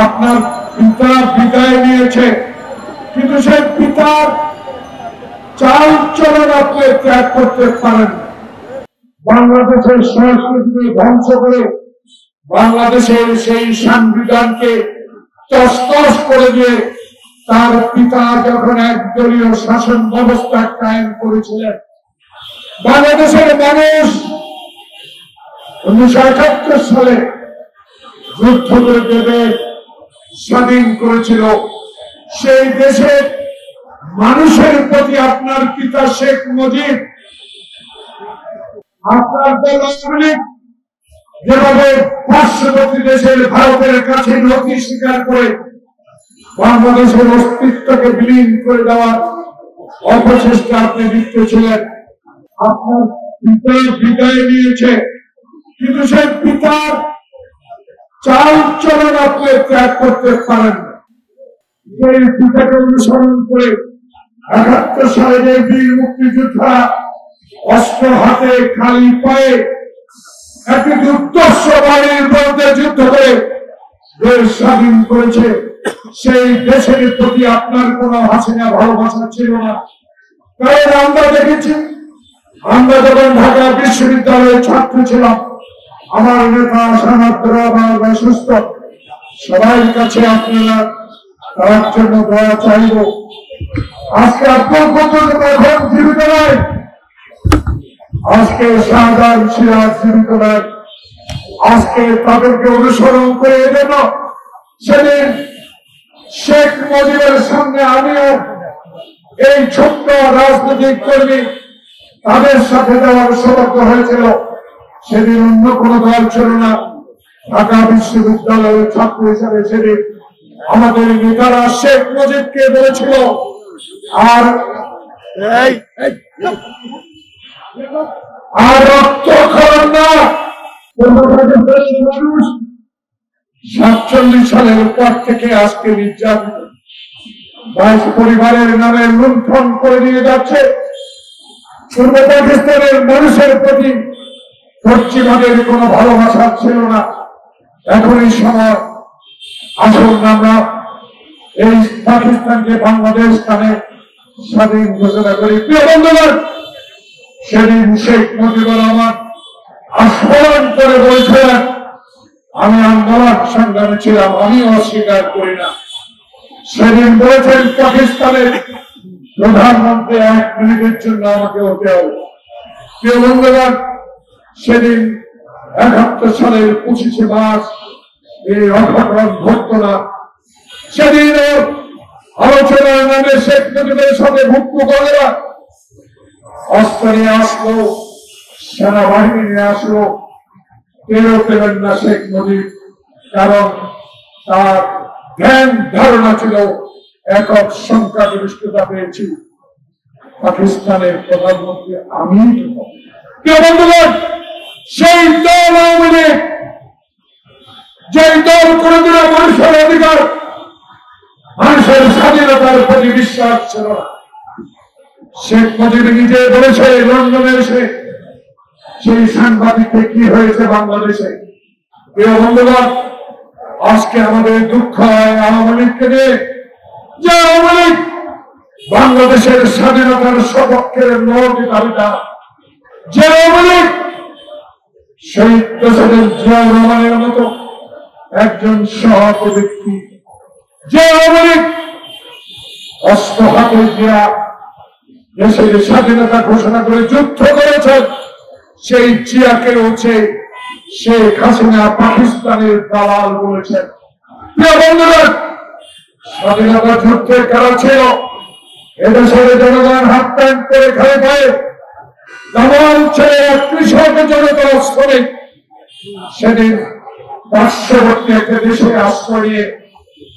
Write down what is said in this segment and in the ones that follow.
আপনার পিতা বিদায় নিয়েছে, কিন্তু সেই পিতার চাল চলন আপনি ত্যাগ করতে পারেন। বাংলাদেশের সংস্কৃতি ধ্বংস করে বাংলাদেশের সেই সংবিধানকে তছনছ করে দিয়ে তার পিতা যখন একদলীয় শাসন ব্যবস্থা কায়েম করেছিলেন, বাংলাদেশের মানুষ 19৭১ সালে যুদ্ধ করে দেশ স্বাধীন করেছিল। সেই দেশের মানুষের প্রতি আপনার পিতা শেখ মুজিব, আপনার দল আওয়ামী লীগ যেভাবে পার্শ্ববর্তী দেশের ভারতের কাছে নথি স্বীকার করে বাংলাদেশের অস্তিত্বকে বিলীন করে দেওয়ার অপচেষ্টা আপনি লিপ্ত ছিলেন। আপনার পিতা বিদায় নিয়েছে, কিন্তু সেই পিতার চাল চলন আপনি ত্যাগ করতে পারেন। সেই পিতাকে অনুসরণ করে ৭১ সালে যে বীর মুক্তিযোদ্ধা অস্ত্র হাতে খালি পায়ে একটি দুর্দর্শ বাহিনীর বিরুদ্ধে যুদ্ধ করে দেশ স্বাধীন করেছে, সেই দেশের প্রতি আপনার কোনো হাসিনা ভালোবাসা ছিল না। কারণ আমরা দেখেছি, আমরা যখন ঢাকা বিশ্ববিদ্যালয়ের ছাত্র ছিলাম, আমার নেতা সানাদরা অসুস্থ, সবাই কাছে আপনারা তার জন্য দোয়া চাইব। আজকে আপনার পর্যন্ত এখন জীবিত নয়, আজকে শাহজাহান সিরাজ জীবিত নয়, আজকে তাদেরকে অনুসরণ করে এলেন। সেদিন শেখ মুজিবের সামনে আমিও এই ছোট্ট রাজনৈতিক কর্মী তাদের সাথে দেওয়ার সৌভাগ্য হয়েছিল। সেদিন অন্য কোন দল ছিল না, ঢাকা বিশ্ববিদ্যালয়ের ছাত্র হিসাবে সেদিন আমাদের নেতারা শেখ মুজিবকে বলেছিল আর রক্তক্ষরণ না। 47 সালের পর থেকে আজকে নির্যাতন 22 পরিবারের নামে লুণ্ঠন করে নিয়ে যাচ্ছে। পূর্ব পাকিস্তানের মানুষের প্রতি পশ্চিমাদের কোন ভালোবাসা ছিল না। এখন এই সময় আসুন আমরা এই পাকিস্তানকে বাংলাদেশ স্থানে স্বাধীন ঘোষণা করি। প্রিয় বন্ধুগণ, সেদিন শেখ মুজিবুর রহমান আস্ফোরণ করে বলছিলেন, আমি আন্দোলন সংগ্রামে ছিলাম, আমি অস্বীকার করি না। সেদিন বলেছেন পাকিস্তানের প্রধানমন্ত্রী 1 মিনিটের জন্য আমাকে হতে হবে। প্রিয় বন্ধুগণ, সেদিন ৭১ সালের 25শে মার্চ এই অঘটন ঘটত না। সেদিন আলোচনার নামে শেখ মুজিবের সাথে ভুক্ত করেরা অস্ত্র নিয়ে আসলো, সেনাবাহিনী নিয়ে আসলো, কেউ পেলেন না শেখ মুজিব। কারণ তার জ্ঞান ধারণা ছিল একক সংখ্যাগরিষ্ঠতা পেয়েছি, পাকিস্তানের প্রধানমন্ত্রী আমি। প্রিয় বন্ধুগণ, সেই দল আওয়ামী লীগ, যে দল কোনদিন মানুষের অধিকার, মানুষের স্বাধীনতার প্রতি বিশ্বাস ছিল না। শেখ মুজিব নিজে বলেছে লন্ডনে এসে সেই সাংবাদিককে কি হয়েছে বাংলাদেশে। প্রিয় বন্ধুগণ, আজকে আমাদের দুঃখ হয় আওয়ামী লীগকে নিয়ে, যে আওয়ামী লীগ বাংলাদেশের স্বাধীনতার সপক্ষের লড়াই দাবিটা, যে আওয়ামী লীগ শহীদ প্রেসিডেন্ট জিয়াউর রহমানের মতো একজন সহজ ব্যক্তি, যে আওয়ামী লীগ অস্ত্র হাতে দিয়া দেশের স্বাধীনতা ঘোষণা করে যুদ্ধ করেছেন, সেই জিয়াকে হচ্ছে শেখ হাসিনা পাকিস্তানের দালাল বলেছেন। প্রিয় বন্ধুগণ, স্বাধীনতা যুদ্ধের কারা ছিল? এদেশের জনগণ হাত প্যান্ট করে খালি পায়ে দালাল ছেড়ে কৃষক জনতার শ্রমিক সেদিন পার্শ্ববর্তী একটা দেশে আশ্রয় নিয়ে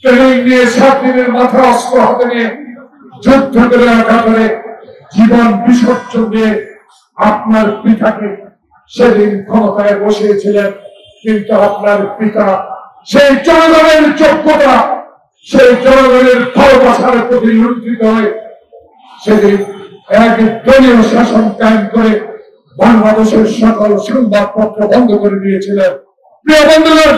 ট্রেনিং নিয়ে 7 দিনের মাথা অস্ত্র হাতে নিয়ে যুদ্ধ করে রাখা করে জীবন বিসর্জন দিয়ে আপনার পিতাকে সেদিন ক্ষমতায় বসিয়েছিলেন। কিন্তু আপনার পিতা সেই জনগণের যোগ্যতা, সেই জনগণের ভালোবাসার প্রতি লুণ্ঠিত হয়ে সেদিন এক দলীয় শাসন কায়েম করে বাংলাদেশের সকল সংবাদপত্র বন্ধ করে দিয়েছিলেন। প্রিয় বন্ধুগণ,